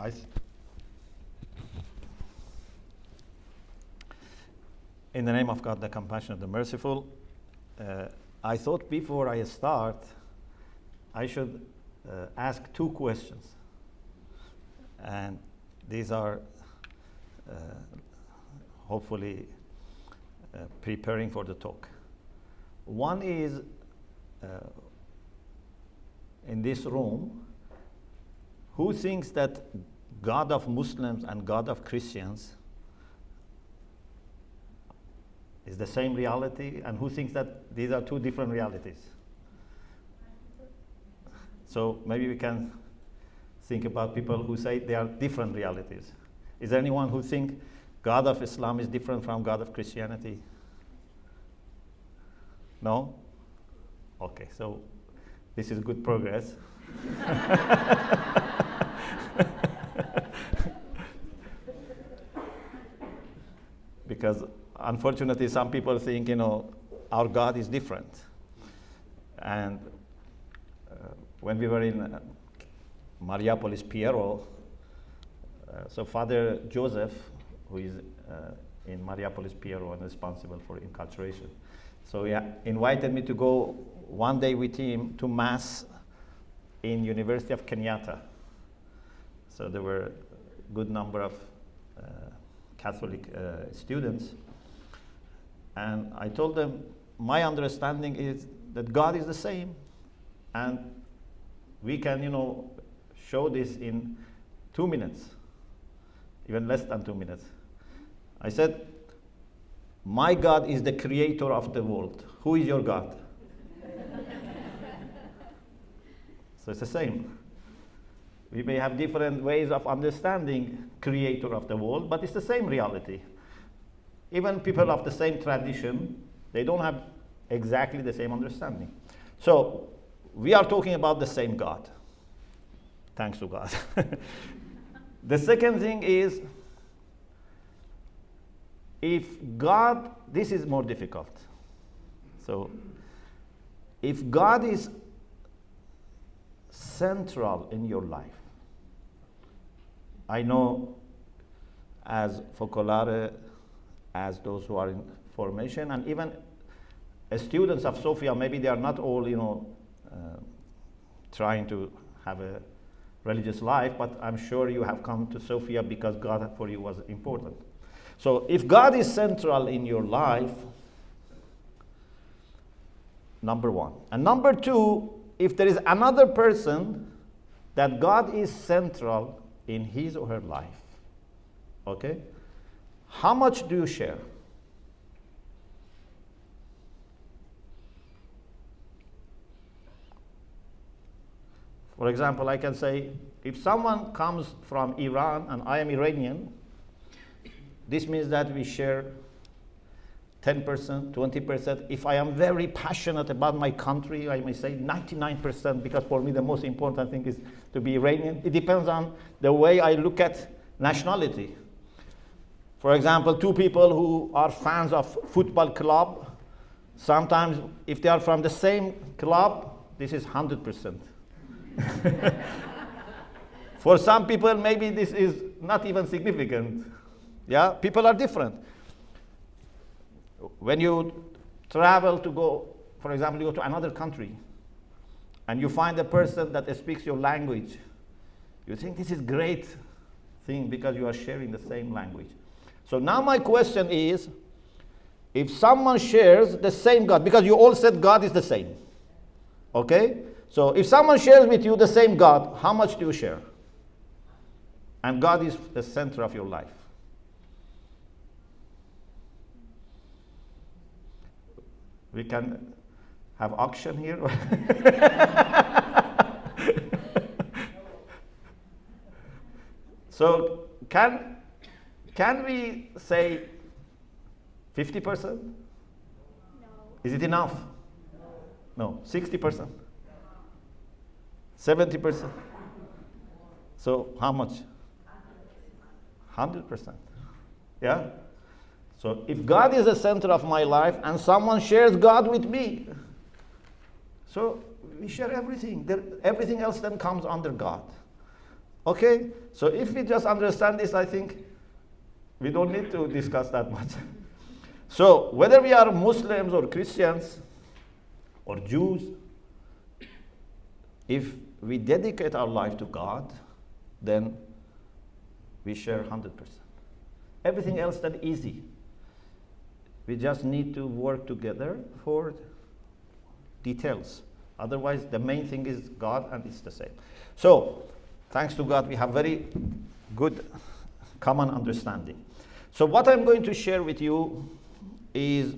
I th- In the name of God, the compassionate, the merciful, I thought before I start, I should ask two questions. And these are hopefully preparing for the talk. One is, in this room, who thinks that God of Muslims and God of Christians is the same reality, and who thinks that these are two different realities? So maybe we can think about people who say they are different realities. Is there anyone who thinks God of Islam is different from God of Christianity? No? Okay, so this is good progress. Because unfortunately, some people think, our God is different. And when we were in Mariapolis, Piero, so Father Joseph, who is in Mariapolis, Piero, and responsible for enculturation, so he invited me to go one day with him to Mass in University of Kenyatta. So there were a good number of Catholic students. And I told them, my understanding is that God is the same. And we can, show this in 2 minutes, even less than 2 minutes. I said, my God is the creator of the world. Who is your God? So it's the same. We may have different ways of understanding creator of the world, but it's the same reality. Even people of the same tradition, they don't have exactly the same understanding. So we are talking about the same God. Thanks to God. The second thing is, if God, this is more difficult. So if God is central in your life, I know as Focolare, as those who are in formation, and even as students of Sophia, maybe they are not all, trying to have a religious life, but I'm sure you have come to Sophia because God for you was important. So if God is central in your life, number one. And number two, if there is another person that God is central in his or her life, okay? How much do you share? For example, I can say, if someone comes from Iran and I am Iranian, this means that we share 10%, 20%. If I am very passionate about my country, I may say 99%, because for me the most important thing is to be Iranian. It depends on the way I look at nationality. For example, two people who are fans of football club, sometimes if they are from the same club, this is 100%. For some people, maybe this is not even significant. Yeah, people are different. When you travel to go, for example, you go to another country, and you find a person that speaks your language, you think this is great thing because you are sharing the same language. So now my question is, if someone shares the same God, because you all said God is the same, okay? So if someone shares with you the same God, how much do you share? And God is the center of your life. We can have auction here. So can we say 50%? No. Is it enough? No. 60%? 70%? So how much? 100%. Yeah? So if God is the center of my life and someone shares God with me, so we share everything. Everything else then comes under God. Okay? So if we just understand this, I think we don't need to discuss that much. So whether we are Muslims or Christians or Jews, if we dedicate our life to God, then we share 100%. Everything else then easy. We just need to work together for details. Otherwise, the main thing is God, and it's the same. So, thanks to God, we have very good common understanding. So what I'm going to share with you is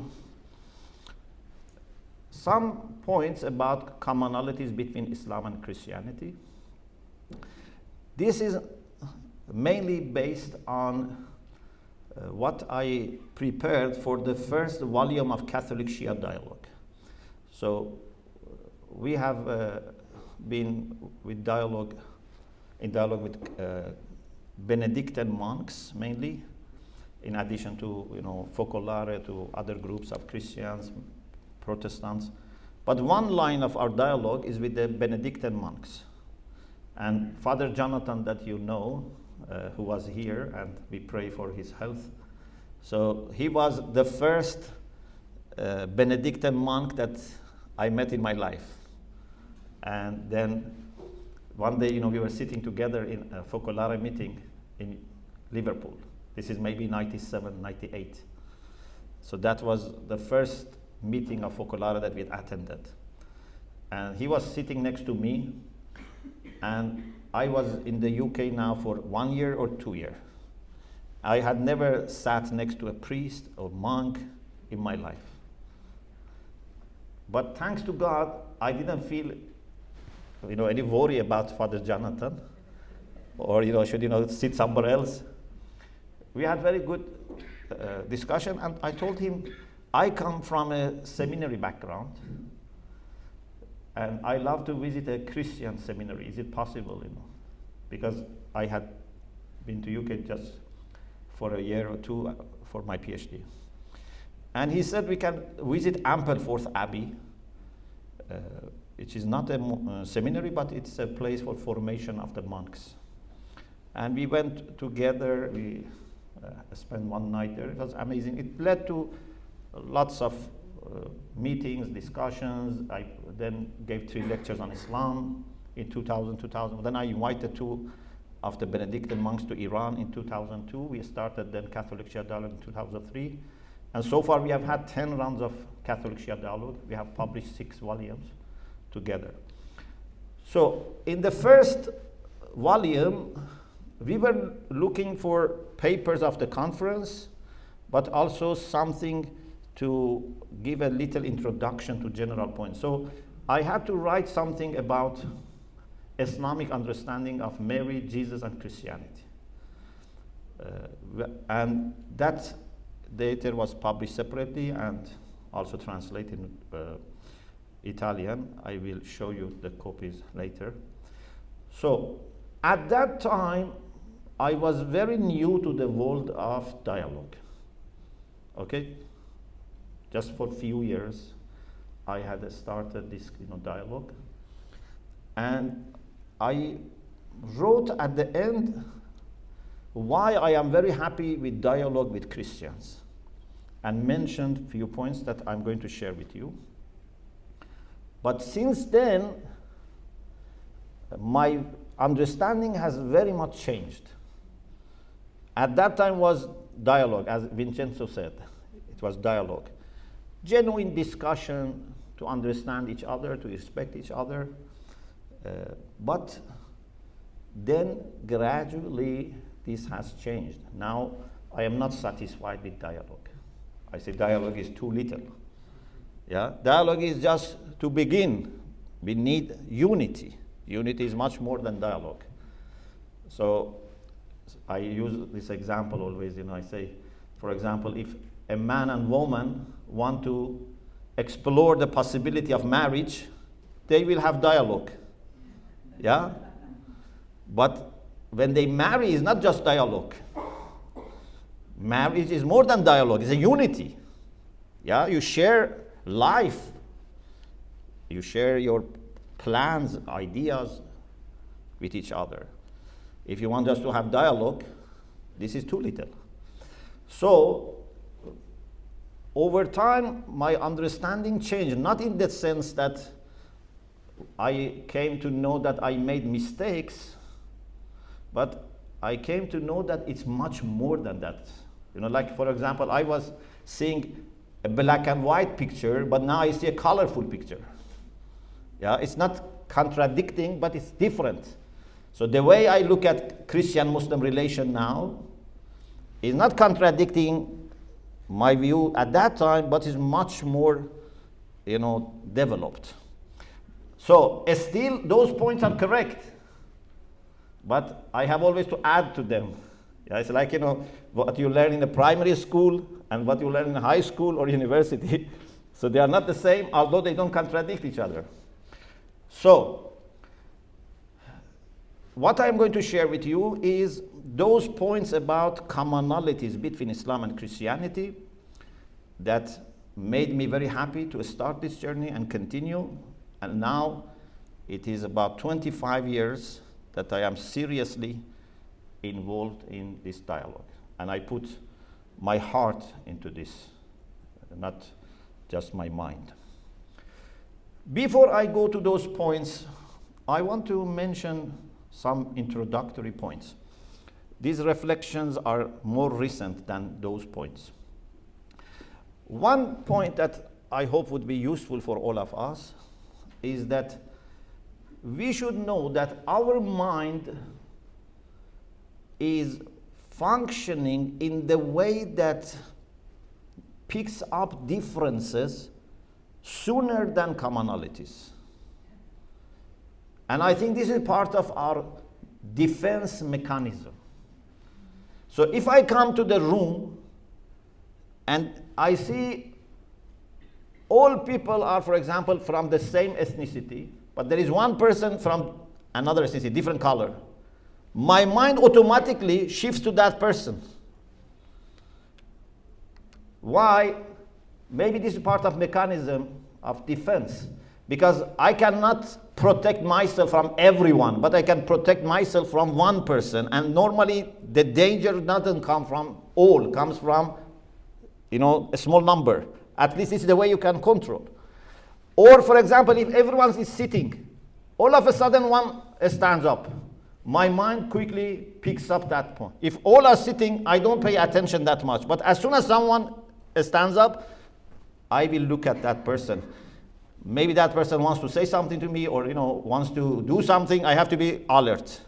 some points about commonalities between Islam and Christianity. This is mainly based on what I prepared for the first volume of Catholic Shia Dialogue. So we have been in dialogue with Benedictine monks mainly, in addition to Focolare, to other groups of Christians, Protestants. But one line of our dialogue is with the Benedictine monks. And Father Jonathan, that you know, who was here, and we pray for his health. So he was the first Benedictine monk that I met in my life. And then one day, we were sitting together in a Focolare meeting in Liverpool. This is maybe 97, 98. So that was the first meeting of Focolare that we had attended. And he was sitting next to me, and I was in the UK now for 1 year or 2 years. I had never sat next to a priest or monk in my life. But thanks to God, I didn't feel any worry about Father Jonathan, or should sit somewhere else. We had very good discussion, and I told him I come from a seminary background, and I love to visit a Christian seminary. Is it possible? Because I had been to UK just for a year or two for my PhD. And he said we can visit Ampleforth Abbey, which is not a seminary, but it's a place for formation of the monks. And we went together. We spent one night there. It was amazing. It led to lots of meetings, discussions. I then gave 3 lectures on Islam in 2000. Then I invited 2 of the Benedictine monks to Iran in 2002. We started then Catholic Shia Dialogue in 2003. And so far we have had 10 rounds of Catholic Shia Dialogue. We have published 6 volumes together. So in the first volume, we were looking for papers of the conference, but also something to give a little introduction to general points. So I had to write something about Islamic understanding of Mary, Jesus, and Christianity. And that data was published separately and also translated in Italian. I will show you the copies later. So at that time, I was very new to the world of dialogue. Okay? Just for a few years, I had started this dialogue. And I wrote at the end why I am very happy with dialogue with Christians, and mentioned a few points that I'm going to share with you. But since then, my understanding has very much changed. At that time was dialogue, as Vincenzo said. It was dialogue. Genuine discussion to understand each other, to respect each other. But then gradually this has changed. Now I am not satisfied with dialogue. I say dialogue is too little. Yeah, dialogue is just to begin. We need unity. Unity is much more than dialogue. So I use this example always. I say, for example, if a man and woman want to explore the possibility of marriage, they will have dialogue. Yeah? But when they marry, it's not just dialogue. Marriage is more than dialogue, it's a unity. Yeah? You share life. You share your plans, ideas with each other. If you want us to have dialogue, this is too little. So, over time, my understanding changed, not in the sense that I came to know that I made mistakes, but I came to know that it's much more than that. You know, like for example, I was seeing a black and white picture, but now I see a colorful picture. Yeah, it's not contradicting, but it's different. So the way I look at Christian-Muslim relation now is not contradicting my view at that time, but is much more, developed. So still, those points are correct, but I have always to add to them. Yeah, it's like, what you learn in the primary school and what you learn in high school or university. So they are not the same, although they don't contradict each other. So, what I'm going to share with you is those points about commonalities between Islam and Christianity that made me very happy to start this journey and continue. And now it is about 25 years that I am seriously involved in this dialogue. And I put my heart into this, not just my mind. Before I go to those points, I want to mention some introductory points. These reflections are more recent than those points. One point that I hope would be useful for all of us is that we should know that our mind is functioning in the way that picks up differences sooner than commonalities. And I think this is part of our defense mechanism. So if I come to the room and I see all people are, for example, from the same ethnicity, but there is one person from another ethnicity, different color, my mind automatically shifts to that person. Why? Maybe this is part of mechanism of defense, because I cannot protect myself from everyone, but I can protect myself from one person. And normally the danger doesn't come from all, comes from a small number. At least it's the way you can control. Or for example, if everyone is sitting, all of a sudden one stands up. My mind quickly picks up that point. If all are sitting, I don't pay attention that much. But as soon as someone stands up, I will look at that person. Maybe that person wants to say something to me or wants to do something. I have to be alert.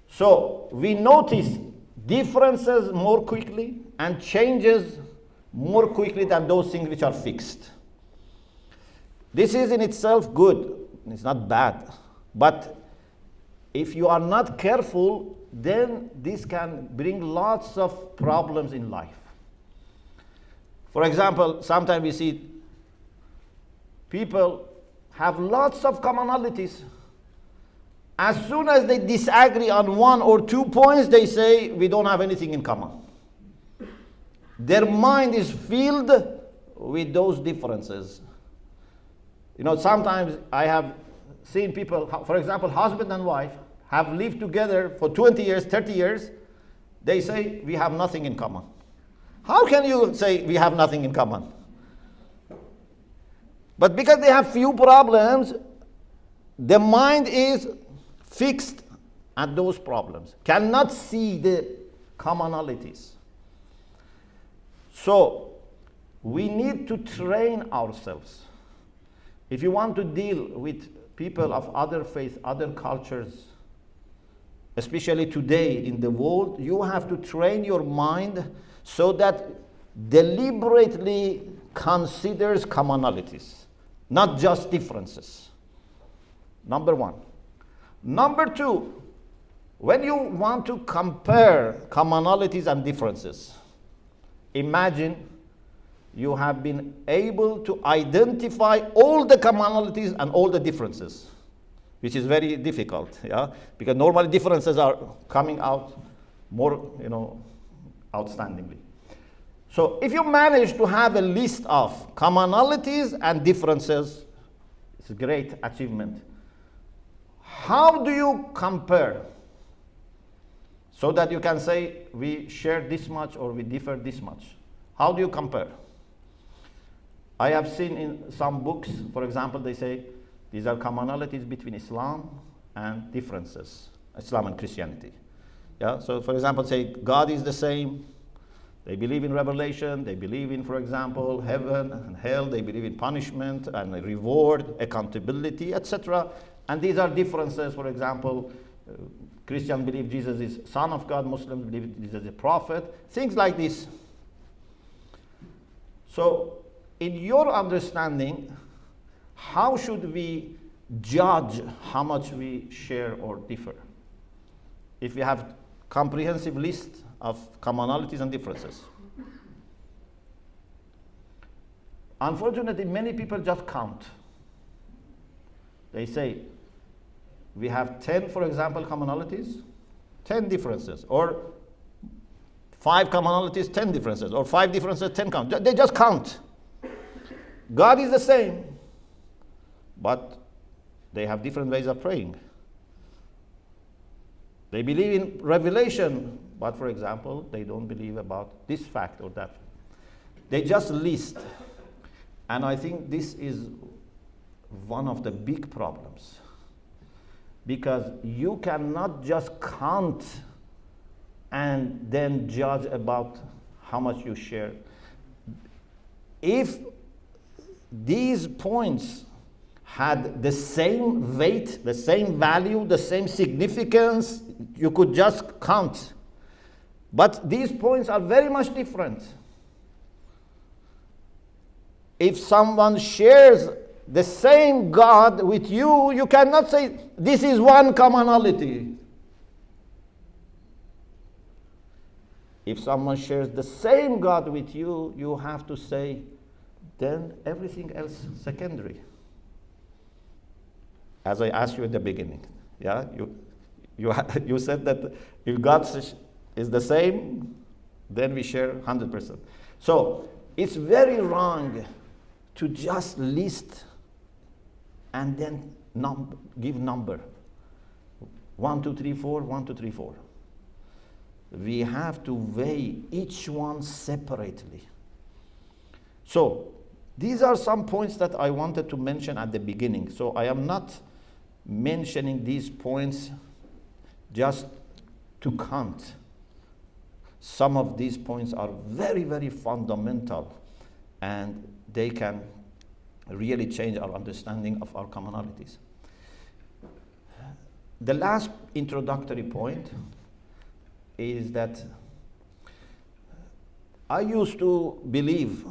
So we notice differences more quickly and changes more quickly than those things which are fixed. This is in itself good. It's not bad. But if you are not careful, then this can bring lots of problems in life. For example, sometimes we see people have lots of commonalities. As soon as they disagree on one or 2 points, they say, we don't have anything in common. Their mind is filled with those differences. Sometimes I have seen people, for example, husband and wife, have lived together for 20 years, 30 years. They say, we have nothing in common. How can you say we have nothing in common? But because they have few problems, the mind is fixed at those problems, cannot see the commonalities. So, we need to train ourselves. If you want to deal with people of other faiths, other cultures, especially today in the world, you have to train your mind so that deliberately considers commonalities, not just differences. Number one. Number two, when you want to compare commonalities and differences, imagine you have been able to identify all the commonalities and all the differences, which is very difficult, because normally differences are coming out more, outstandingly. So if you manage to have a list of commonalities and differences, it's a great achievement. How do you compare so that you can say we share this much or we differ this much. How do you compare? I have seen in some books, for example, they say these are commonalities between Islam and differences, Islam and Christianity. Yeah. So, for example, say God is the same. They believe in revelation. They believe in, for example, heaven and hell. They believe in punishment and reward, accountability, etc. And these are differences. For example, Christians believe Jesus is Son of God. Muslims believe Jesus is a prophet. Things like this. So, in your understanding, how should we judge how much we share or differ? If we have comprehensive list of commonalities and differences. Unfortunately, many people just count. They say, we have 10, for example, commonalities, 10 differences, or 5 commonalities, 10 differences, or 5 differences, 10 count. They just count. God is the same, but they have different ways of praying. They believe in revelation, but for example, they don't believe about this fact or that. They just list. And I think this is one of the big problems. Because you cannot just count and then judge about how much you share. If these points had the same weight, the same value, the same significance, you could just count. But these points are very much different. If someone shares the same God with you, you cannot say, this is one commonality. If someone shares the same God with you, you have to say, then everything else secondary. As I asked you at the beginning, yeah, you said that if God is the same, then we share 100%. So it's very wrong to just list and then give number. 1, 2, 3, 4, 1, 2, 3, 4. We have to weigh each one separately. So these are some points that I wanted to mention at the beginning. So I am not mentioning these points just to count. Some of these points are very, very fundamental, and they can really change our understanding of our commonalities. The last introductory point is that I used to believe,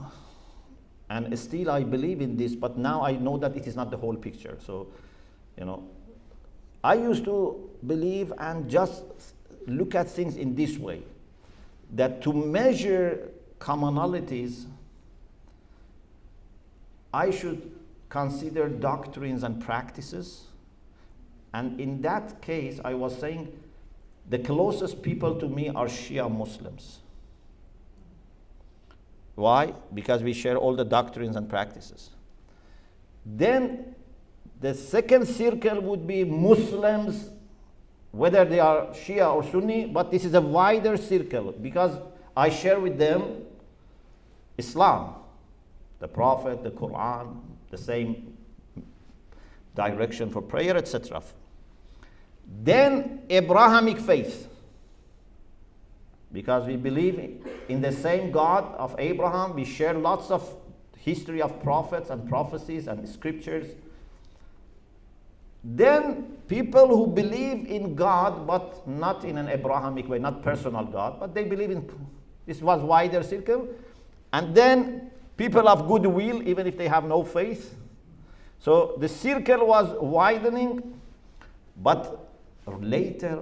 and still I believe in this, but now I know that it is not the whole picture. So, I used to believe and just look at things in this way, that to measure commonalities, I should consider doctrines and practices. And in that case, I was saying the closest people to me are Shia Muslims. Why? Because we share all the doctrines and practices. Then the second circle would be Muslims, whether they are Shia or Sunni, but this is a wider circle because I share with them Islam, the Prophet, the Quran, the same direction for prayer, etc. Then Abrahamic faith, because we believe in the same God of Abraham. We share lots of history of prophets and prophecies and scriptures. Then people who believe in God, but not in an Abrahamic way, not personal God, but they believe in, this was wider circle. And then people of goodwill, even if they have no faith. So the circle was widening, but later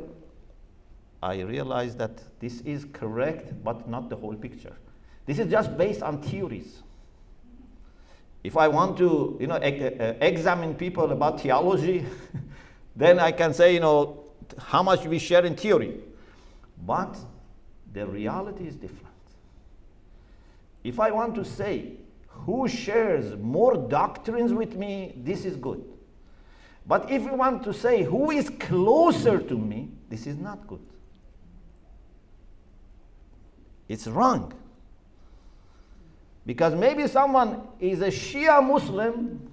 I realized that this is correct, but not the whole picture. This is just based on theories. If I want to, examine people about theology, then I can say, how much we share in theory. But the reality is different. If I want to say who shares more doctrines with me, this is good. But if we want to say who is closer to me, this is not good. It's wrong. Because maybe someone is a Shia Muslim,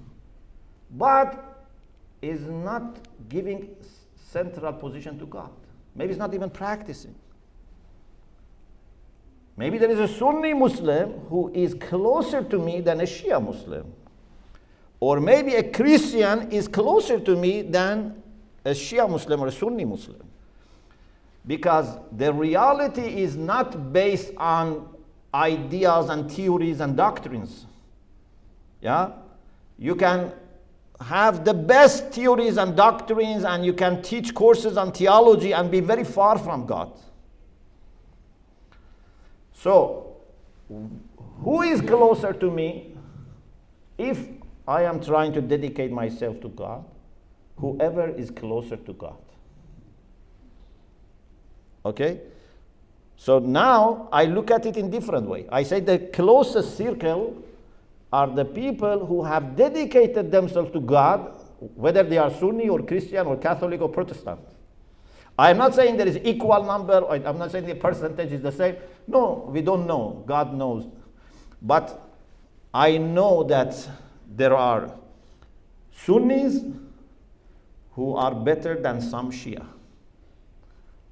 but is not giving central position to God. Maybe he's not even practicing. Maybe there is a Sunni Muslim who is closer to me than a Shia Muslim. Or maybe a Christian is closer to me than a Shia Muslim or a Sunni Muslim. Because the reality is not based on ideas and theories and doctrines. Yeah? You can have the best theories and doctrines, and you can teach courses on theology and be very far from God. So, who is closer to me if I am trying to dedicate myself to God? Whoever is closer to God. Okay? So now I look at it in different way. I say the closest circle are the people who have dedicated themselves to God, whether they are Sunni or Christian or Catholic or Protestant. I'm not saying there is equal number, or I'm not saying the percentage is the same. No, we don't know. God knows. But I know that there are Sunnis who are better than some Shia.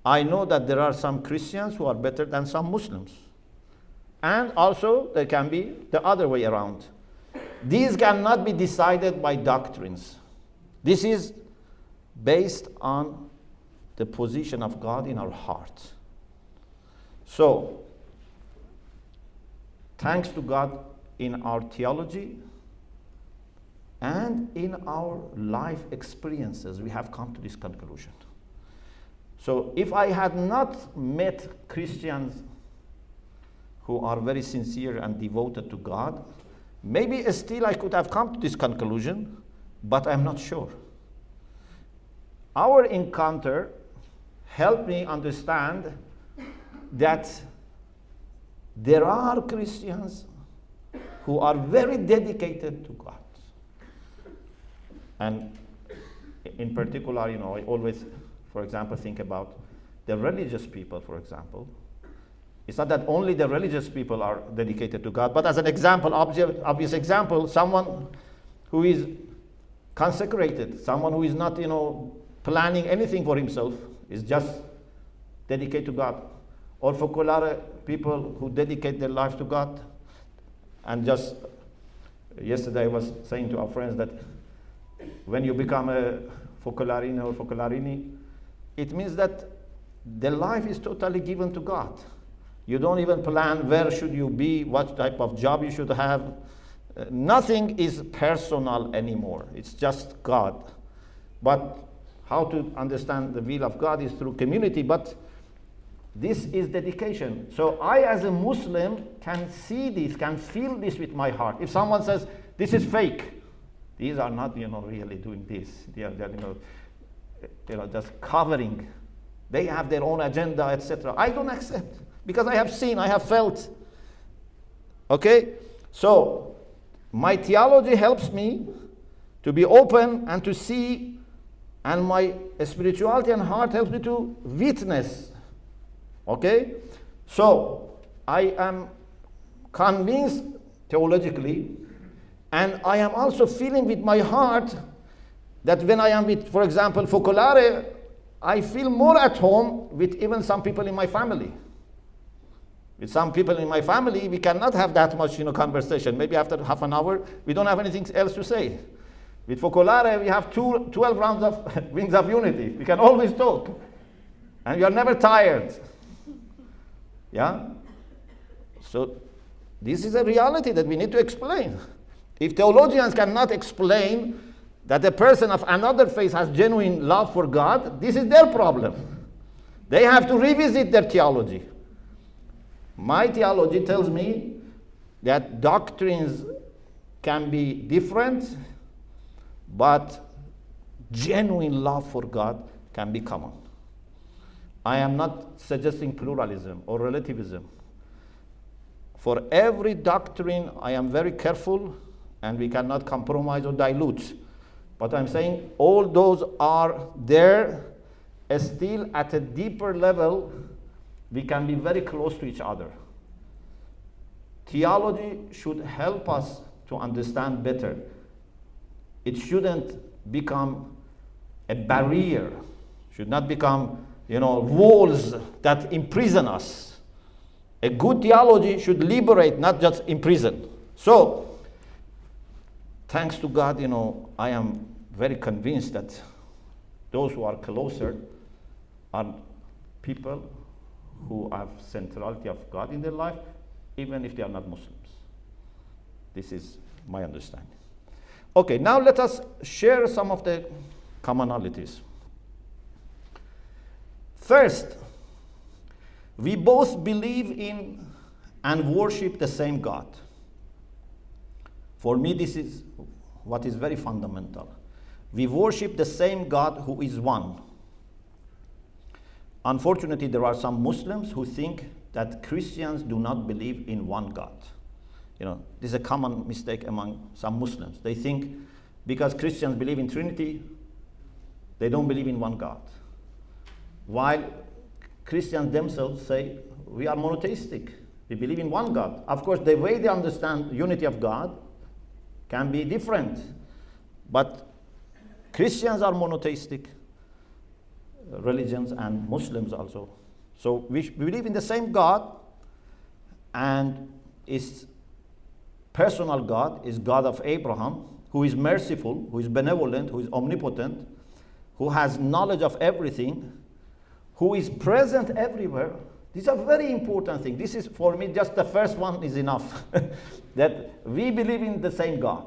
I know that there are some Christians who are better than some Muslims. And also, there can be the other way around. These cannot be decided by doctrines. This is based on the position of God in our heart. So, thanks to God in our theology and in our life experiences, we have come to this conclusion. So if I had not met Christians who are very sincere and devoted to God, maybe still I could have come to this conclusion, but I'm not sure. Our encounter helped me understand that there are Christians who are very dedicated to God. And in particular, I always, for example, think about the religious people, for example. It's not that only the religious people are dedicated to God, but as an example, obvious example, someone who is consecrated, someone who is not, planning anything for himself, is just dedicated to God. Or focolare, people who dedicate their life to God. And just yesterday I was saying to our friends that when you become a focolarino or focolarini, it means that the life is totally given to God. You don't even plan where should you be, what type of job you should have. Nothing is personal anymore. It's just God. But how to understand the will of God is through community, but this is dedication. So I, as a Muslim, can see this, can feel this with my heart. If someone says, this is fake, these are not, really doing this. They are, just covering. They have their own agenda, etc. I don't accept, because I have seen, I have felt. Okay? So, my theology helps me to be open and to see, and my spirituality and heart helps me to witness. Okay? So, I am convinced theologically, and I am also feeling with my heart that when I am with, for example, focolare, I feel more at home with even some people in my family. With some people in my family, we cannot have that much, conversation. Maybe after half an hour, we don't have anything else to say. With focolare, we have 12 rounds of wings of unity. We can always talk. And we are never tired. Yeah? So, this is a reality that we need to explain. If theologians cannot explain that a person of another faith has genuine love for God, this is their problem. They have to revisit their theology. My theology tells me that doctrines can be different, but genuine love for God can be common. I am not suggesting pluralism or relativism. For every doctrine, I am very careful, and we cannot compromise or dilute. But I'm saying all those are there, still at a deeper level, we can be very close to each other. theology should help us to understand better. It shouldn't become a barrier, should not become, walls that imprison us. A good theology should liberate, not just imprison. So, thanks to God, I am very convinced that those who are closer are people who have centrality of God in their life, even if they are not Muslims. This is my understanding. Okay, now let us share some of the commonalities. First, we both believe in and worship the same God. For me, this is what is very fundamental. We worship the same God who is one. Unfortunately, there are some Muslims who think that Christians do not believe in one God. This is a common mistake among some Muslims. They think because Christians believe in Trinity, they don't believe in one God. While Christians themselves say, we are monotheistic. We believe in one God. Of course, the way they understand unity of God can be different. But Christians are monotheistic religions and Muslims also. So we believe in the same God, and his personal God is God of Abraham, who is merciful, who is benevolent, who is omnipotent, who has knowledge of everything, who is present everywhere. These are very important things. This is, for me, just the first one is enough. That we believe in the same God.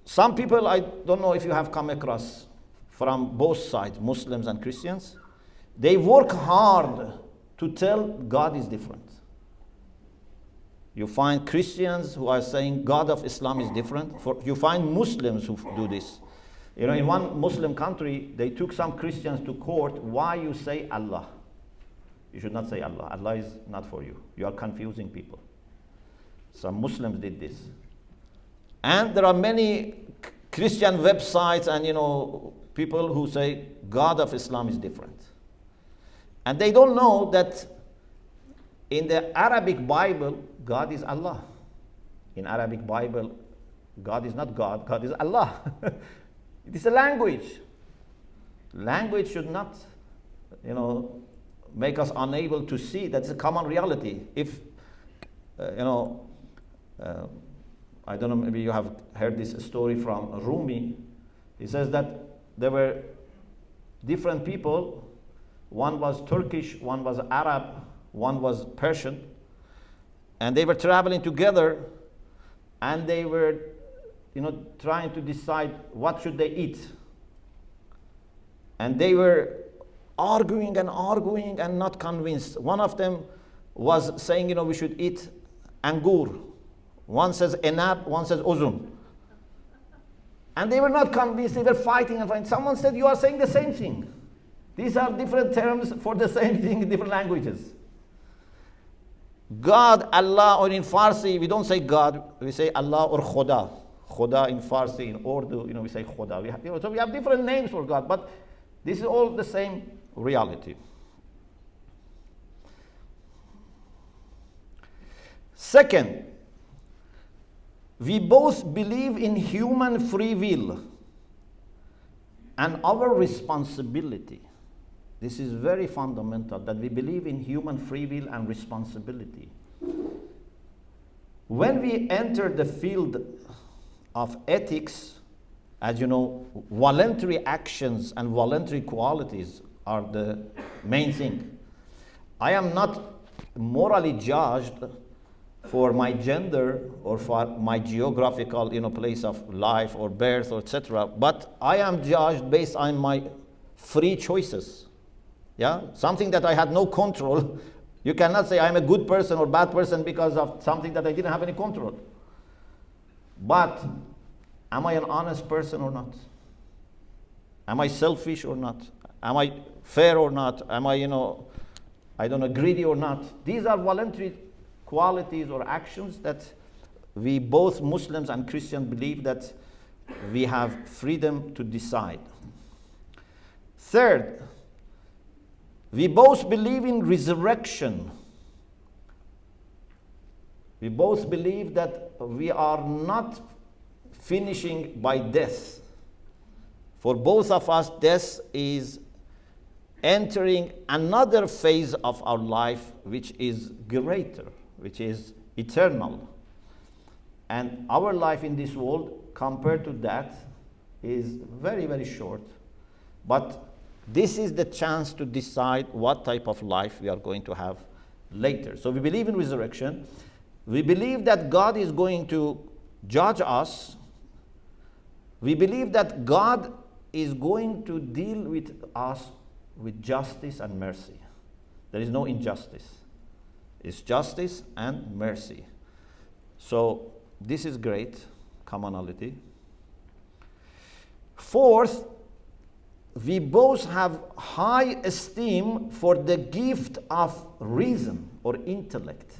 Some people, I don't know if you have come across from both sides, Muslims and Christians, they work hard to tell God is different. You find Christians who are saying God of Islam is different. You find Muslims who do this. In one Muslim country, they took some Christians to court. Why you say Allah? You should not say Allah. Allah is not for you. You are confusing people. Some Muslims did this. And there are many Christian websites and people who say God of Islam is different. And they don't know that in the Arabic Bible, God is Allah. In Arabic Bible, God is not God, God is Allah. It is a language. Language should not, make us unable to see. That's a common reality. If, I don't know, maybe you have heard this story from Rumi. He says that there were different people. One was Turkish, one was Arab, one was Persian. And they were traveling together, and they were, trying to decide what should they eat. And they were arguing and not convinced. One of them was saying, we should eat angur. One says enab, one says uzum. And they were not convinced, they were fighting and fighting. Someone said, you are saying the same thing. These are different terms for the same thing in different languages. God, Allah, or in Farsi, we don't say God, we say Allah or Khoda. Khoda in Farsi, in Urdu, we say Khoda. So we have different names for God, but this is all the same reality. Second, we both believe in human free will and our responsibility. This is very fundamental, that we believe in human free will and responsibility. When we enter the field of ethics, as you know, voluntary actions and voluntary qualities are the main thing. I am not morally judged for my gender or for my geographical place of life or birth or etc. But I am judged based on my free choices. Yeah, something that I had no control. You cannot say I'm a good person or bad person because of something that I didn't have any control. But am I an honest person or not? Am I selfish or not? Am I fair or not? Am I, greedy or not? These are voluntary qualities or actions that we both Muslims and Christians believe that we have freedom to decide. Third, We both believe in resurrection. We both believe that we are not finishing by death. For both of us, death is entering another phase of our life, which is greater, which is eternal. And our life in this world, compared to that, is very, very short. But this is the chance to decide what type of life we are going to have later. So we believe in resurrection. We believe that God is going to judge us. We believe that God is going to deal with us with justice and mercy. There is no injustice. It's justice and mercy. So this is great commonality. Fourth, we both have high esteem for the gift of reason or intellect.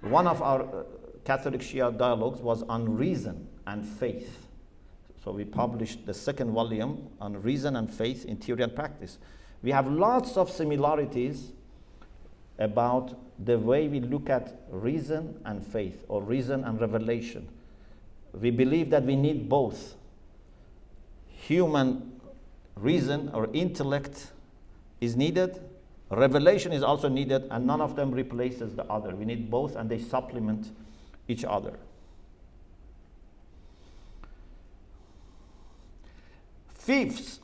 One of our Catholic Shia dialogues was on reason and faith. So we published the second volume on reason and faith in theory and practice. We have lots of similarities about the way we look at reason and faith, or reason and revelation. We believe that we need both. Human reason or intellect is needed. Revelation is also needed, and none of them replaces the other. We need both, and they supplement each other. Fifth,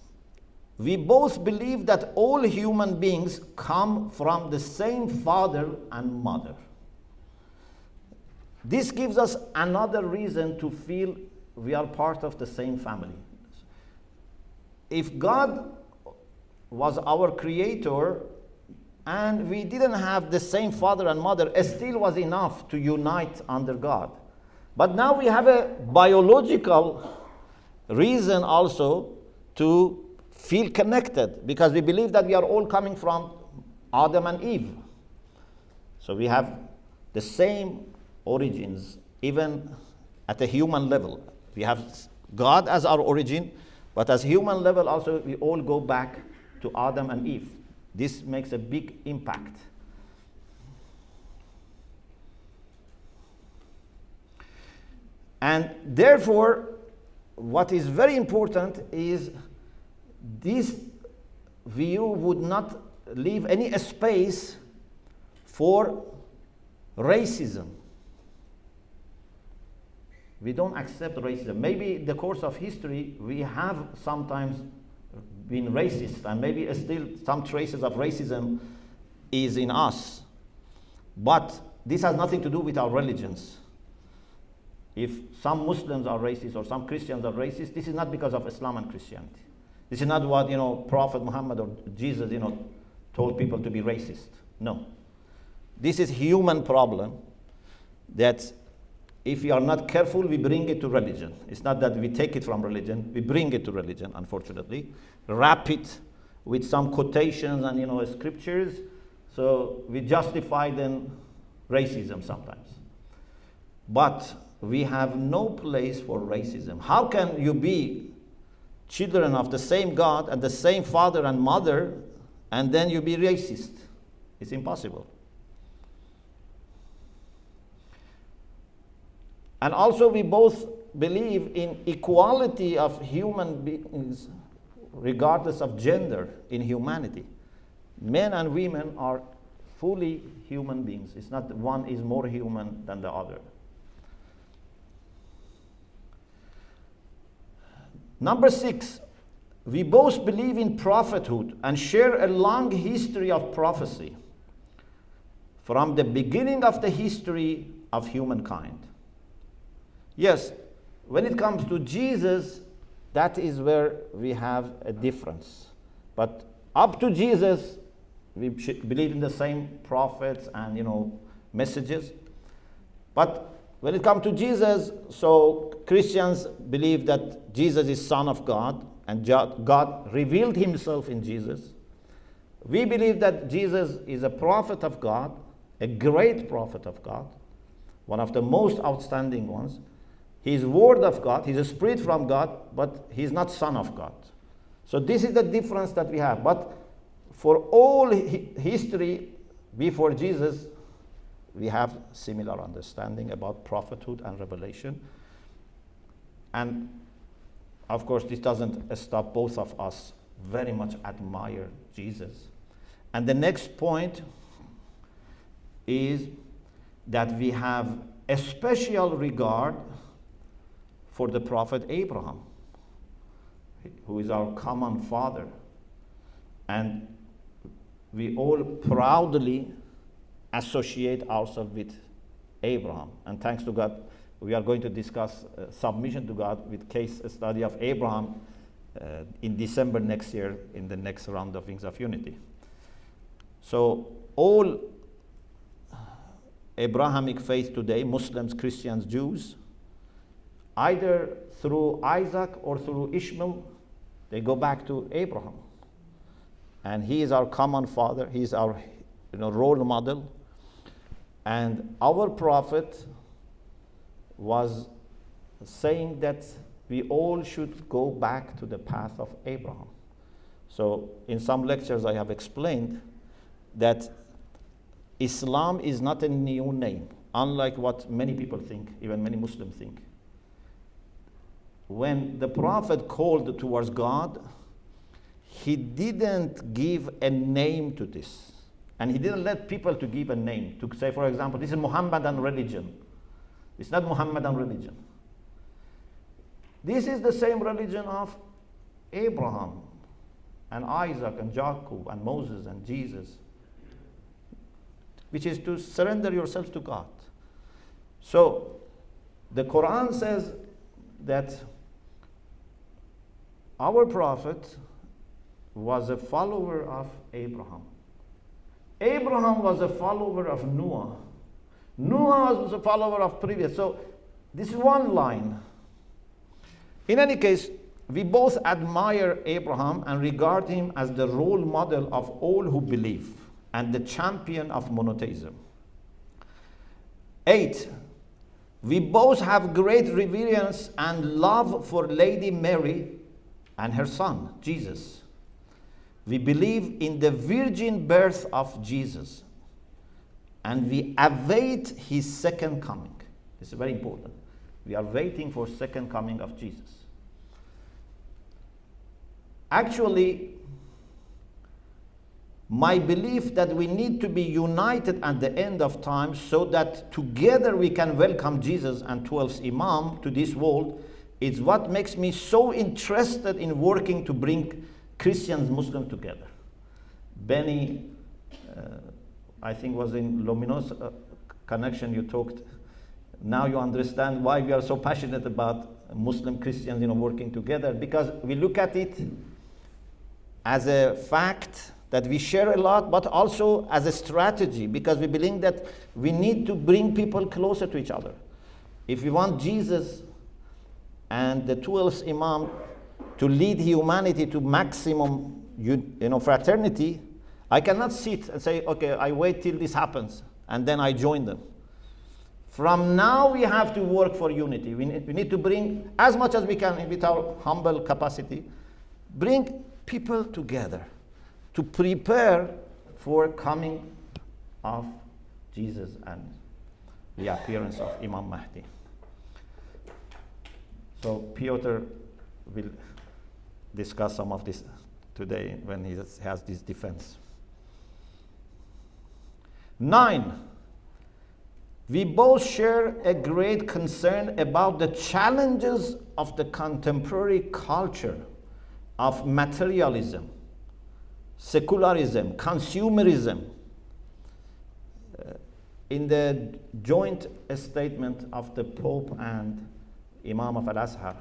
we both believe that all human beings come from the same father and mother. This gives us another reason to feel we are part of the same family. If God was our creator and we didn't have the same father and mother, it still was enough to unite under God. But now we have a biological reason also to feel connected, because we believe that we are all coming from Adam and Eve. So we have the same origins, even at a human level. We have God as our origin, but as human level also we all go back to Adam and Eve. This makes a big impact. And therefore, what is very important is this view would not leave any space for racism. We don't accept racism. Maybe in the course of history we have sometimes been racist, and maybe still some traces of racism is in us. But this has nothing to do with our religions. If some Muslims are racist or some Christians are racist, this is not because of Islam and Christianity. This is not what, Prophet Muhammad or Jesus, told people to be racist. No. This is human problem that if we are not careful, we bring it to religion. It's not that we take it from religion, we bring it to religion, unfortunately. Wrap it with some quotations and, scriptures. So we justify then racism sometimes. But we have no place for racism. How can you be children of the same God and the same father and mother, and then you be racist? It's impossible. And also we both believe in equality of human beings regardless of gender in humanity. Men and women are fully human beings. It's not one is more human than the other. Number 6, we both believe in prophethood and share a long history of prophecy from the beginning of the history of humankind. Yes, when it comes to Jesus, that is where we have a difference. But up to Jesus, we believe in the same prophets and messages. But when it comes to Jesus, so Christians believe that Jesus is Son of God, and God revealed himself in Jesus. We believe that Jesus is a prophet of God, a great prophet of God, one of the most outstanding ones. He's Word of God, he's a Spirit from God, but he's not Son of God. So this is the difference that we have. But for all history before Jesus, we have similar understanding about prophethood and revelation. And of course, this doesn't stop both of us very much admire Jesus. And the next point is that we have a special regard for the prophet Abraham, who is our common father. And we all proudly associate ourselves with Abraham. And thanks to God, we are going to discuss submission to God with case study of Abraham in December next year in the next round of Wings of Unity. So all Abrahamic faith today, Muslims, Christians, Jews, either through Isaac or through Ishmael, they go back to Abraham. And he is our common father, he is our role model. And our prophet was saying that we all should go back to the path of Abraham. So in some lectures I have explained that Islam is not a new name, unlike what many people think, even many Muslims think. When the prophet called towards God, he didn't give a name to this. And he didn't let people to give a name, to say, for example, this is Muhammadan religion. It's not Muhammadan religion. This is the same religion of Abraham and Isaac and Jacob and Moses and Jesus, which is to surrender yourself to God. So the Quran says that our prophet was a follower of Abraham. Abraham was a follower of Noah. Noah was a follower of previous. So this is one line. In any case, we both admire Abraham and regard him as the role model of all who believe and the champion of monotheism. 8, we both have great reverence and love for Lady Mary and her son, Jesus. We believe in the virgin birth of Jesus, and we await his second coming. This is very important. We are waiting for second coming of Jesus. Actually, my belief that we need to be united at the end of time so that together we can welcome Jesus and 12th Imam to this world is what makes me so interested in working to bring Christians, Muslims together. Benny, I think was in Luminous Connection, you talked. Now you understand why we are so passionate about Muslim Christians working together, because we look at it as a fact that we share a lot, but also as a strategy, because we believe that we need to bring people closer to each other. If we want Jesus and the 12th Imam to lead humanity to maximum fraternity, I cannot sit and say, okay, I wait till this happens, and then I join them. From now, we have to work for unity. We need to bring, as much as we can with our humble capacity, bring people together to prepare for coming of Jesus and the appearance of Imam Mahdi. So Piotr will discuss some of this today when he has this defense. 9, we both share a great concern about the challenges of the contemporary culture of materialism, secularism, consumerism. In the joint statement of the Pope and Imam of Al-Azhar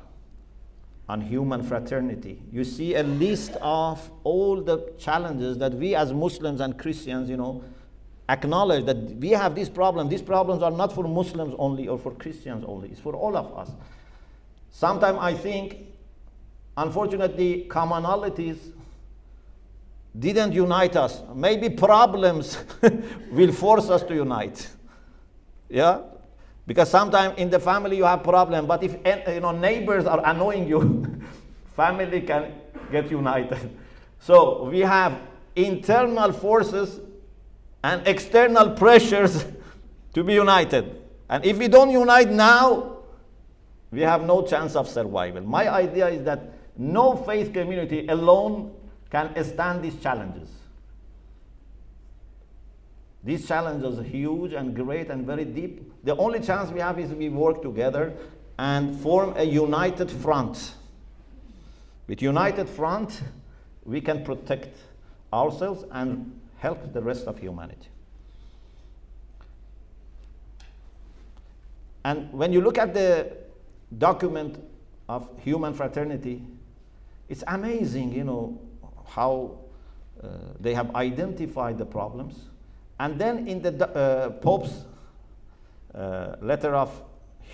on human fraternity, you see a list of all the challenges that we as Muslims and Christians, acknowledge that we have this problem. These problems are not for Muslims only or for Christians only. It's for all of us. Sometimes I think, unfortunately, commonalities didn't unite us. Maybe problems will force us to unite. Yeah? Because sometimes in the family you have problem, but if neighbors are annoying you, family can get united. So we have internal forces and external pressures to be united. And if we don't unite now, we have no chance of survival. My idea is that no faith community alone can stand these challenges. These challenges are huge and great and very deep. The only chance we have is we work together and form a united front. With united front, we can protect ourselves and help the rest of humanity. And when you look at the document of human fraternity, it's amazing, how they have identified the problems. And then in the Pope's letter of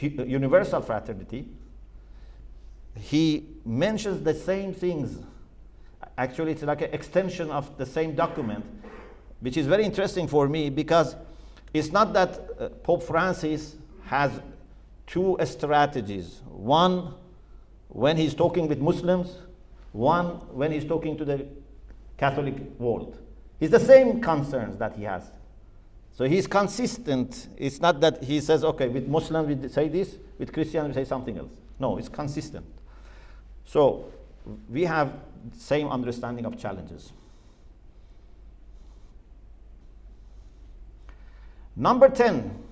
universal fraternity, he mentions the same things. Actually, it's like an extension of the same document, which is very interesting for me, because it's not that Pope Francis has two strategies. One, when he's talking with Muslims, one, when he's talking to the Catholic world. It's the same concerns that he has. So he's consistent. It's not that he says, okay, with Muslims we say this, with Christians we say something else. No, it's consistent. So we have the same understanding of challenges. Number 10,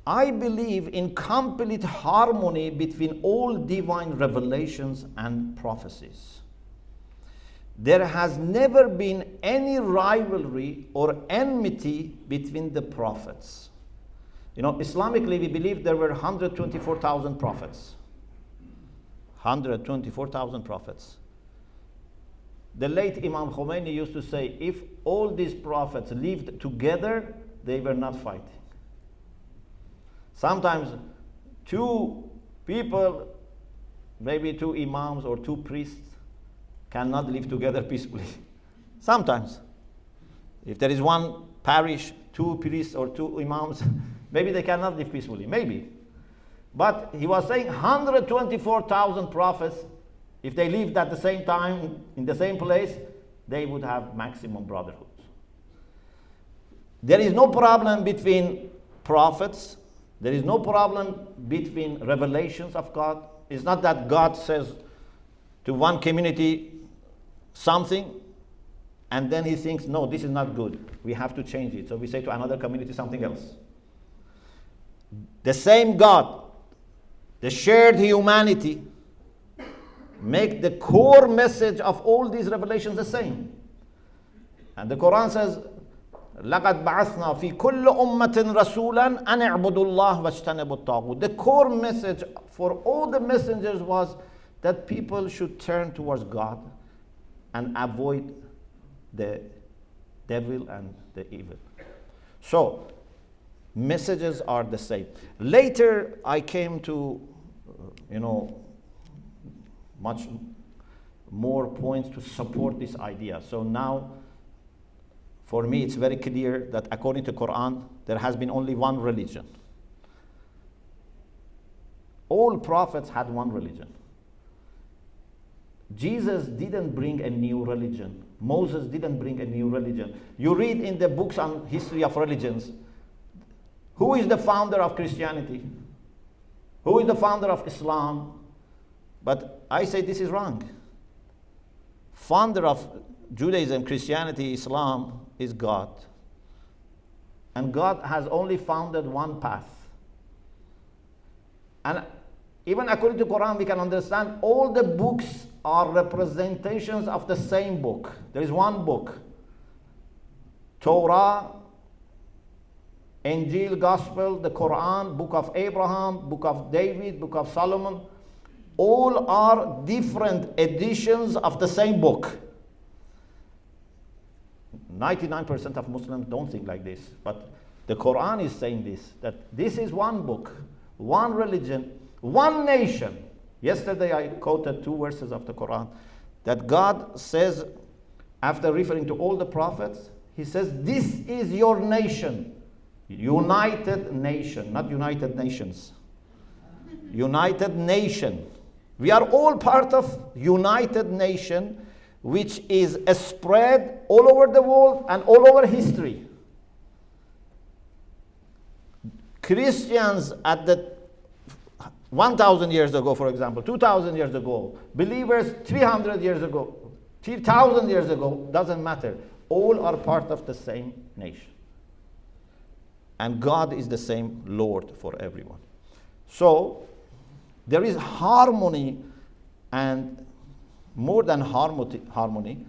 I believe in complete harmony between all divine revelations and prophecies. There has never been any rivalry or enmity between the prophets. Islamically, we believe there were 124,000 prophets. 124,000 prophets. The late Imam Khomeini used to say, if all these prophets lived together, they were not fighting. Sometimes two people, maybe two imams or two priests, cannot live together peacefully. Sometimes. If there is one parish, two priests or two imams, maybe they cannot live peacefully, maybe. But he was saying 124,000 prophets, if they lived at the same time, in the same place, they would have maximum brotherhood. There is no problem between prophets. There is no problem between revelations of God. It's not that God says to one community something, and then he thinks, no, this is not good. We have to change it. So we say to another community something else. The same God, the shared humanity, make the core message of all these revelations the same. And the Quran says, لَقَدْ بَعَثْنَا فِي كُلِّ أُمَّةٍ رَسُولًا أَنِ اعْبُدُوا اللَّهَ وَاجْتَنِبُوا الطَّاغُوتَ. The core message for all the messengers was that people should turn towards God and avoid the devil and the evil. So, messages are the same. Later, I came to, much more points to support this idea. So now, for me, it's very clear that according to Quran, there has been only one religion. All prophets had one religion. Jesus didn't bring a new religion. Moses didn't bring a new religion. You read in the books on history of religions, who is the founder of Christianity? Who is the founder of Islam? But I say this is wrong. Founder of Judaism, Christianity, Islam is God. And God has only founded one path. And even according to Quran, we can understand all the books are representations of the same book. There is one book. Torah, Injil, Gospel, the Quran, Book of Abraham, Book of David, Book of Solomon. All are different editions of the same book. 99% of Muslims don't think like this, but the Quran is saying this, that this is one book, one religion, one nation. Yesterday I quoted 2 verses of the Quran that God says, after referring to all the prophets, he says, this is your nation. United nation, not United Nations. United nation. We are all part of united nation which is spread all over the world and all over history. Christians at the 1,000 years ago, for example, 2,000 years ago, believers 300 years ago, 3,000 years ago, doesn't matter. All are part of the same nation. And God is the same Lord for everyone. So, there is harmony, and more than harmony,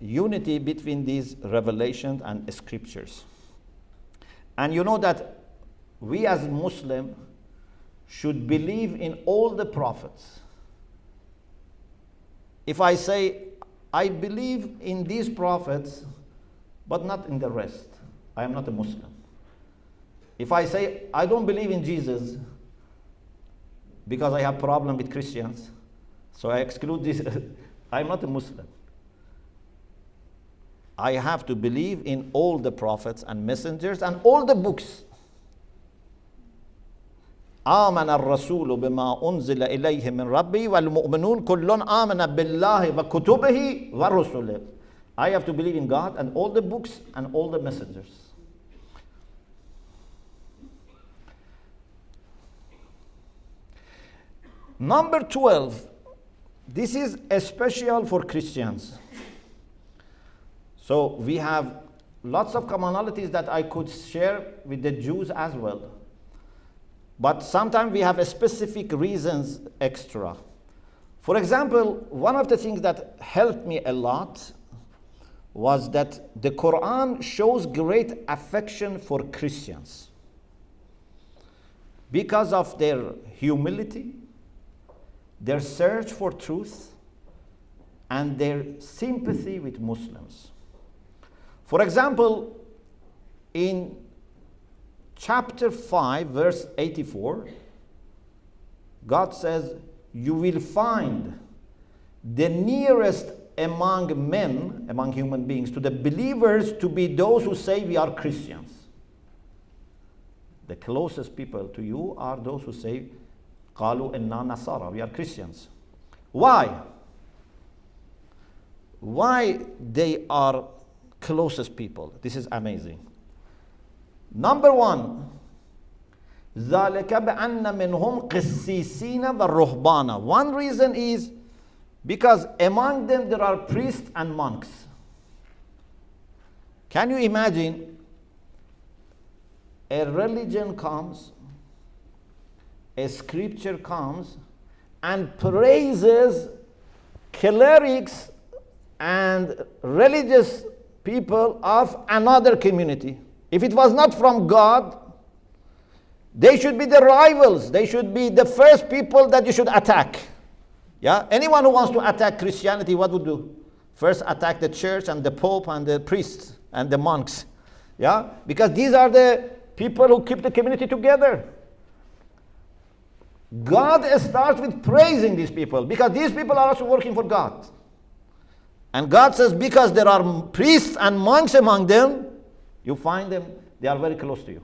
unity between these revelations and scriptures. And you know that we as Muslims should believe in all the prophets. If I say, I believe in these prophets, but not in the rest, I am not a Muslim. If I say, I don't believe in Jesus because I have problem with Christians, so I exclude this, I'm not a Muslim. I have to believe in all the prophets and messengers and all the books. آمن الرسول بما أنزل إليه من ربي والمؤمنون كل آمن بالله وكتبه ورسله. I have to believe in God and all the books and all the messengers. Number 12, this is especially for Christians. So we have lots of commonalities that I could share with the Jews as well. But sometimes we have a specific reasons extra. For example, one of the things that helped me a lot was that the Quran shows great affection for Christians because of their humility, their search for truth, and their sympathy with Muslims. For example, in chapter 5, verse 84, God says, you will find the nearest among men, among human beings, to the believers to be those who say we are Christians. The closest people to you are those who say, قالوا إننا نصارى, we are Christians. Why? Why they are closest people? This is amazing. Number one, ذلك بأن منهم قسيسين والرهبان. One reason is because among them there are priests and monks. Can you imagine a religion comes, a scripture comes and praises clerics and religious people of another community? If it was not from God, they should be the rivals. They should be the first people that you should attack. Yeah? Anyone who wants to attack Christianity, what would do? First attack the church and the Pope and the priests and the monks. Yeah? Because these are the people who keep the community together. God starts with praising these people because these people are also working for God. And God says, because there are priests and monks among them, you find them, they are very close to you.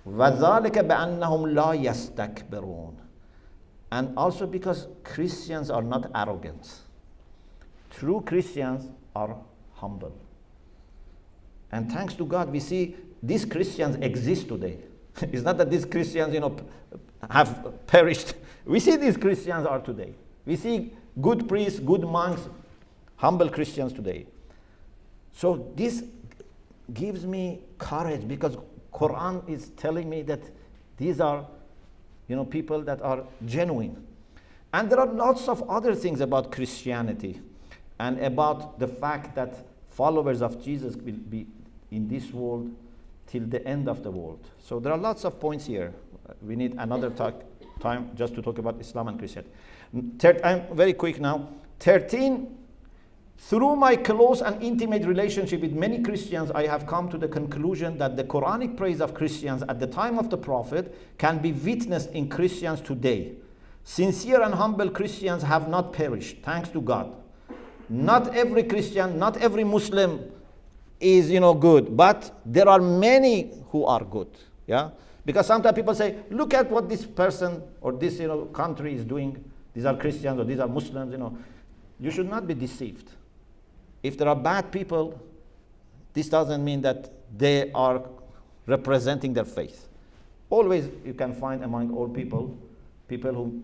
وَذَلِكَ بَأَنَّهُمْ لَا يَسْتَكْبِرُونَ. And also because Christians are not arrogant. True Christians are humble. And thanks to God, we see these Christians exist today. It's not that these Christians, have perished. We see these Christians are today. We see good priests, good monks, humble Christians today. So this gives me courage because Quran is telling me that these are, people that are genuine. And there are lots of other things about Christianity and about the fact that followers of Jesus will be in this world till the end of the world. So there are lots of points here. We need another time just to talk about Islam and Christianity. I'm very quick now. 13, through my close and intimate relationship with many Christians, I have come to the conclusion that the Quranic praise of Christians at the time of the Prophet can be witnessed in Christians today. Sincere and humble Christians have not perished, thanks to God. Not every Christian, not every Muslim is, good, but there are many who are good. Yeah? Because sometimes people say, look at what this person or this, country is doing. These are Christians or these are Muslims, you should not be deceived. If there are bad people, this doesn't mean that they are representing their faith. Always you can find among all people, people who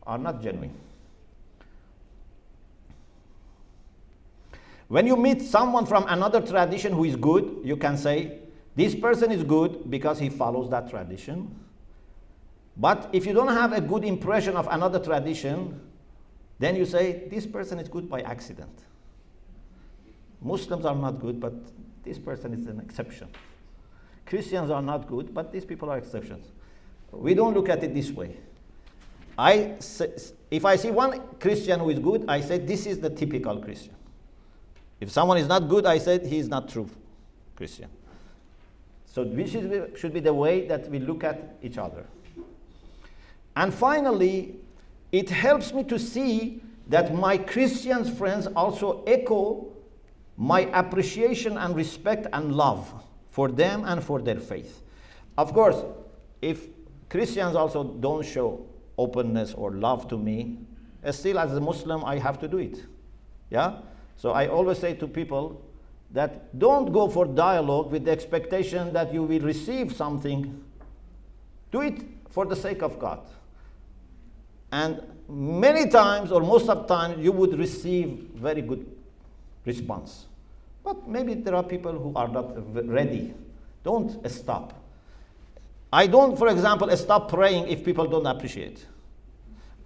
are not genuine. When you meet someone from another tradition who is good, you can say, this person is good because he follows that tradition. But if you don't have a good impression of another tradition, then you say, this person is good by accident. Muslims are not good, but this person is an exception. Christians are not good, but these people are exceptions. We don't look at it this way. If I see one Christian who is good, I say, this is the typical Christian. If someone is not good, I said he is not true Christian. So this should be the way that we look at each other. And finally, it helps me to see that my Christian friends also echo my appreciation and respect and love for them and for their faith. Of course, if Christians also don't show openness or love to me, still as a Muslim, I have to do it. Yeah? So I always say to people that don't go for dialogue with the expectation that you will receive something. Do it for the sake of God. And many times, or most of the time, you would receive very good response. But maybe there are people who are not ready. Don't stop. I don't, for example, stop praying if people don't appreciate.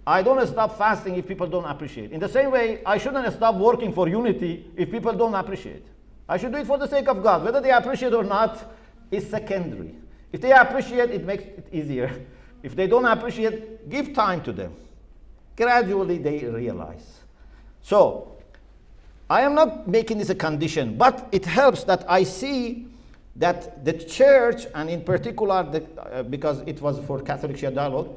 I don't stop fasting if people don't appreciate. In the same way, I shouldn't stop working for unity if people don't appreciate. I should do it for the sake of God. Whether they appreciate or not is secondary. If they appreciate, it makes it easier. If they don't appreciate, give time to them. Gradually they realize. So, I am not making this a condition, but it helps that I see that the church, and in particular, because it was for Catholic Shia dialogue,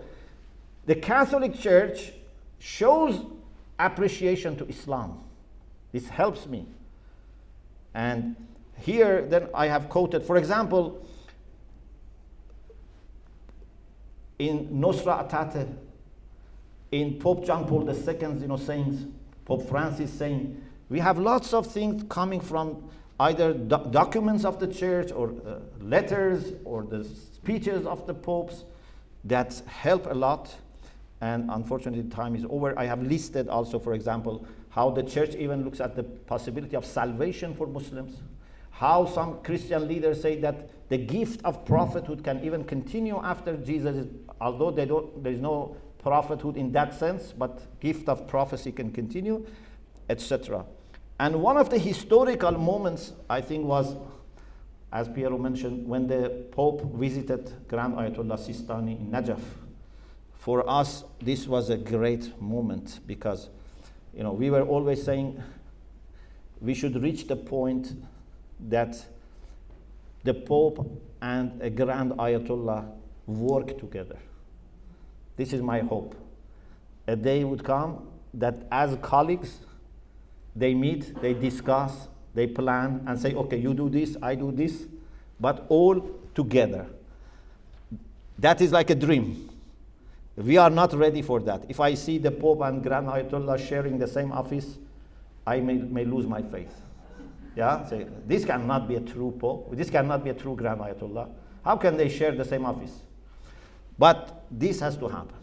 the Catholic Church shows appreciation to Islam. This helps me. And here, then I have quoted, for example, in Nostra Aetate, in Pope John Paul II's, sayings, Pope Francis saying, we have lots of things coming from either documents of the church or letters or the speeches of the popes that help a lot. And unfortunately, time is over. I have listed also, for example, how the church even looks at the possibility of salvation for Muslims, how some Christian leaders say that the gift of prophethood can even continue after Jesus, although there is no prophethood in that sense, but gift of prophecy can continue, etc. And one of the historical moments, I think, was, as Piero mentioned, when the Pope visited Grand Ayatollah Sistani in Najaf. For us, this was a great moment because, we were always saying we should reach the point that the Pope and a Grand Ayatollah work together. This is my hope. A day would come that as colleagues, they meet, they discuss, they plan, and say, okay, you do this, I do this, but all together. That is like a dream. We are not ready for that. If I see the Pope and Grand Ayatollah sharing the same office, I may lose my faith. Yeah? Say, this cannot be a true Pope. This cannot be a true Grand Ayatollah. How can they share the same office? But this has to happen.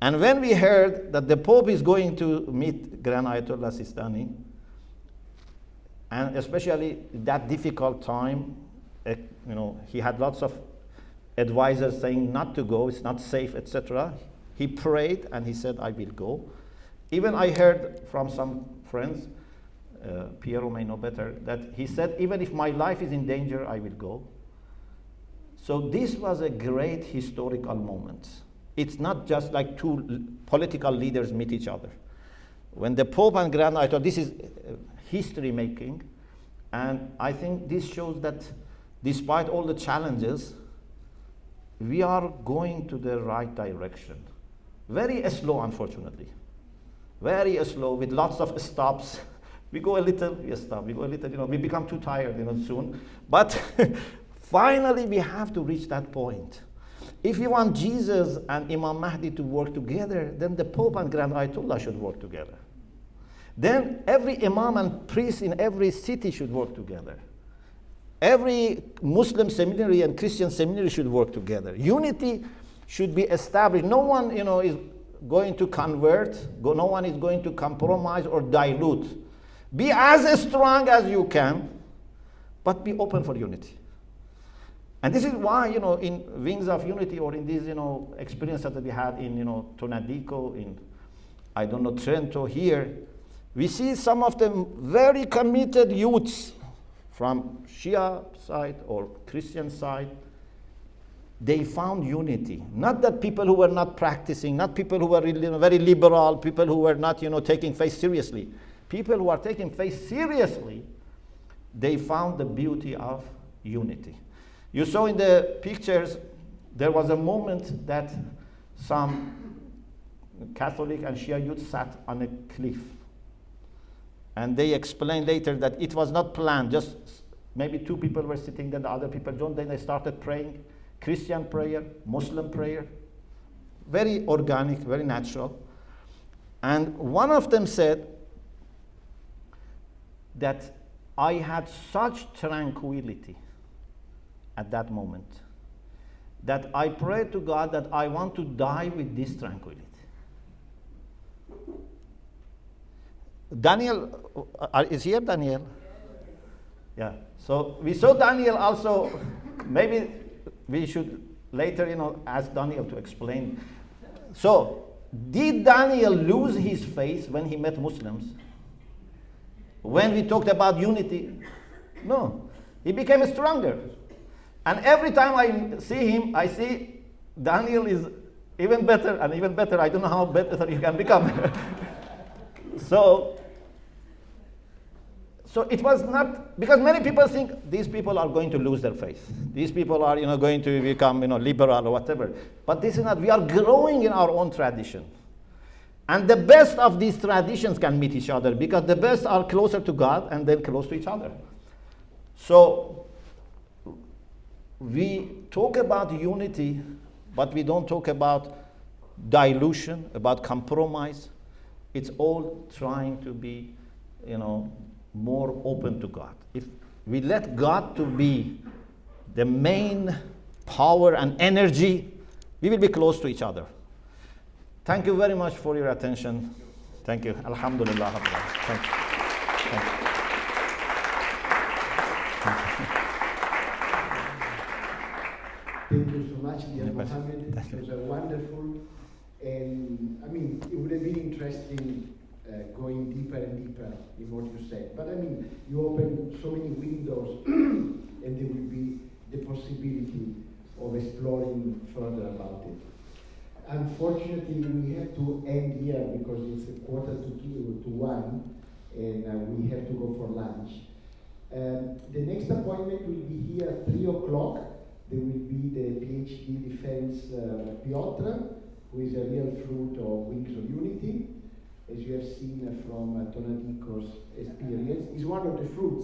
And when we heard that the Pope is going to meet Grand Ayatollah Sistani, and especially that difficult time, he had lots of advisors saying not to go, it's not safe, etc. He prayed and he said, I will go. Even I heard from some friends, Piero may know better, that he said, even if my life is in danger, I will go. So this was a great historical moment. It's not just like two political leaders meet each other. When the Pope and Grand Ayatollah, this is history making, and I think this shows that despite all the challenges, we are going to the right direction. Very slow, unfortunately. Very slow, with lots of stops. We go a little, we stop. We go a little, we become too tired, soon. But finally, we have to reach that point. If you want Jesus and Imam Mahdi to work together, then the Pope and Grand Ayatollah should work together. Then every imam and priest in every city should work together. Every Muslim seminary and Christian seminary should work together. Unity should be established. No one, is going to convert. No one is going to compromise or dilute. Be as strong as you can, but be open for unity. And this is why, in Wings of Unity or in these, experiences that we had in, Tonadico, in, Trento here, we see some of them very committed youths from Shia side or Christian side. They found unity. Not that people who were not practicing, not people who were really, very liberal, people who were not, taking faith seriously. People who are taking faith seriously, they found the beauty of unity. You saw in the pictures, there was a moment that some Catholic and Shia youth sat on a cliff. And they explained later that it was not planned, just maybe two people were sitting, then the other people joined, then they started praying, Christian prayer, Muslim prayer, very organic, very natural. And one of them said that I had such tranquility at that moment that I prayed to God that I want to die with this tranquility. Daniel, is here Daniel? Yeah, so we saw Daniel also, maybe we should later, ask Daniel to explain. So, did Daniel lose his faith when he met Muslims? When we talked about unity? No, he became stronger. And every time I see him, I see Daniel is even better and even better. I don't know how better he can become. So it was not, because many people think these people are going to lose their faith. These people are, going to become, liberal or whatever. But this is not, we are growing in our own tradition. And the best of these traditions can meet each other because the best are closer to God and then close to each other. So we talk about unity, but we don't talk about dilution, about compromise. It's all trying to be, more open to God. If we let God to be the main power and energy, we will be close to each other. Thank you very much for your attention. Thank you. Alhamdulillah. Thank you. Thank you. Thank you so much, dear Mohammed. It was a wonderful, and it would have been interesting going deeper and deeper in what you said. But you opened so many windows, and there will be the possibility of exploring further about it. Unfortunately, we have to end here because it's 1:45, and we have to go for lunch. The next appointment will be here at 3 o'clock. There will be the PhD defense Piotr, who is a real fruit of Wings of Unity. As you have seen from Tonadico's experience, is one of the fruits.